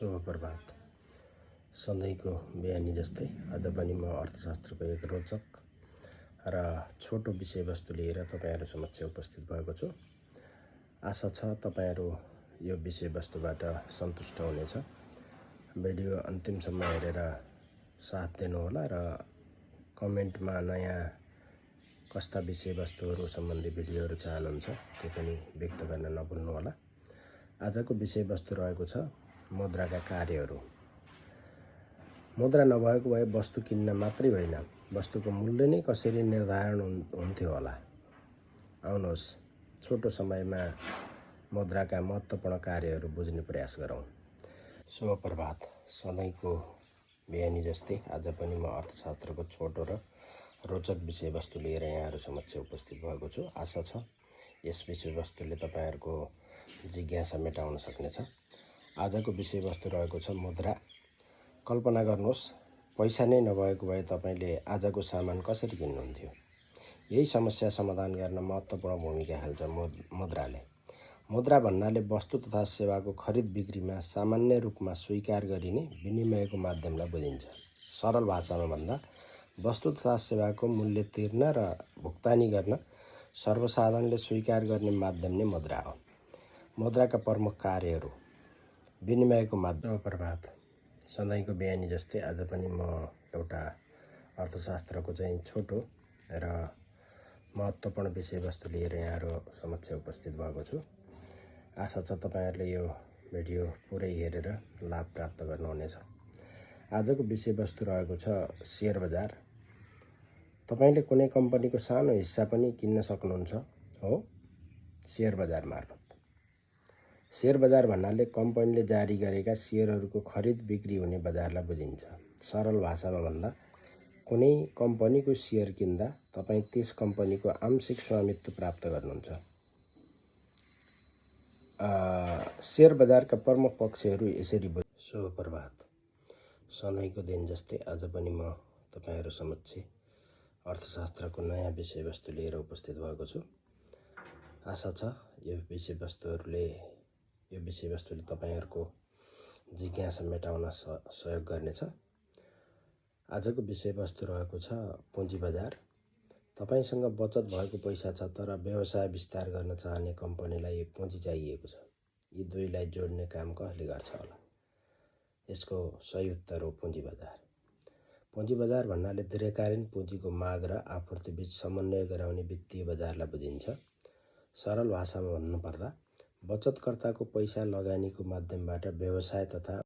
शुभ प्रभात। सधैँको बिहानी जस्तै आज पनि म अर्थशास्त्रको एक रोचक र छोटो विषयवस्तु लिएर तपाईहरु समक्ष उपस्थित भएको छु। आशा छ तपाईहरु यो विषयवस्तुबाट सन्तुष्ट हुनेछ। भिडियो अन्तिमसम्म हेरेर साथ दिनुहोला र कमेन्टमा नयाँ कस्ता विषयवस्तुहरू सम्बन्धी भिडियोहरू चाहनुहुन्छ त्यो पनि व्यक्त गर्न नभुल्नुहोला। आजको विषयवस्तु रहेको छ मुद्राका कार्यहरू। मुद्रा नभएको भए वस्तु किन्न मात्रै होइन, वस्तुको मूल्य नै कसरी निर्धारण हुन्थ्यो होला। आउनुहोस् छोटो समयमा मुद्राका महत्त्वपूर्ण कार्यहरू बुझ्ने प्रयास गरौँ। शुभ प्रभात। सधैँको बिहानी जस्तै आज पनि म अर्थशास्त्रको छोटो र रोचक विषयवस्तु लिएर यहाँहरू समक्ष उपस्थित भएको छु। आशा छ यस विषयवस्तुले तपाईहरुको जिज्ञासा मेटाउन सक्नेछ। आजको विषयवस्तु रहेको छ मुद्रा। कल्पना गर्नुहोस् पैसा नै नभएको भए तपाईले आजको सामान कसरी किन्नुहुन्थ्यो। यही समस्या समाधान गर्न महत्त्वपूर्ण भूमिका खेल्छ मुद्राले। मुद्रा भन्नाले वस्तु तथा सेवाको खरिद बिक्रीमा सामान्य रूपमा स्वीकार गरिने विनिमयको माध्यमलाई बुझिन्छ। सरल भाषामा भन्दा वस्तु तथा सेवाको मूल्य तिर्न र भुक्तानी गर्न सर्वसाधारणले स्वीकार गर्ने माध्यम नै मुद्रा हो। मुद्राका प्रमुख कार्यहरू। विनिमयको माध्यम। प्रभात। सधैँको बिहानी जस्तै आज पनि म एउटा अर्थशास्त्रको चाहिँ छोटो र महत्त्वपूर्ण विषयवस्तु लिएर यहाँहरू समक्ष उपस्थित भएको छु। आशा छ तपाईहरुले यो भिडियो पुरै हेरेर लाभ प्राप्त गर्नुहुनेछ। आजको विषयवस्तु रहेको छ शेयर बजार। तपाईले कुनै कम्पनीको सानो हिस्सा पनि किन्न सक्नुहुन्छ हो शेयर बजार मार्फत। शेयर बजार भन्नाले कम्पनीले जारी गरेका शेयरहरूको खरिद बिक्री हुने बजारलाई बुझिन्छ। सरल भाषामा भन्दा कुनै कम्पनीको शेयर किन्दा तपाई त्यस कम्पनीको आंशिक स्वामित्व प्राप्त गर्नुहुन्छ। शेयर बजारका प्रमुख पक्षहरू यसरी बुझ। शुभ प्रभात। सधैँको दिन जस्तै आज पनि म तपाईहरु समक्ष अर्थशास्त्रको नयाँ विषयवस्तु लिएर उपस्थित भएको छु। आशा छ यो विषयवस्तुले तपाईहरुको जिज्ञासा मेटाउन सहयोग गर्नेछ। आजको विषयवस्तु रहेको छ पुँजी बजार। तपाईसँग बचत भएको पैसा छ तर व्यवसाय विस्तार गर्न चाहने कम्पनीलाई पुँजी चाहिएको छ। यी दुईलाई जोड्ने काम कसले गर्छ होला। यसको सही उत्तर हो पुँजी बजार। पुँजी बजार भन्नाले दीर्घकालीन पुँजीको माग र आपूर्ति बीच समन्वय गराउने वित्तीय बजारलाई बुझिन्छ। सरल भाषामा भन्नुपर्दा बचतकर्ताको पैसा लगानीको माध्यमबाट व्यवसाय तथा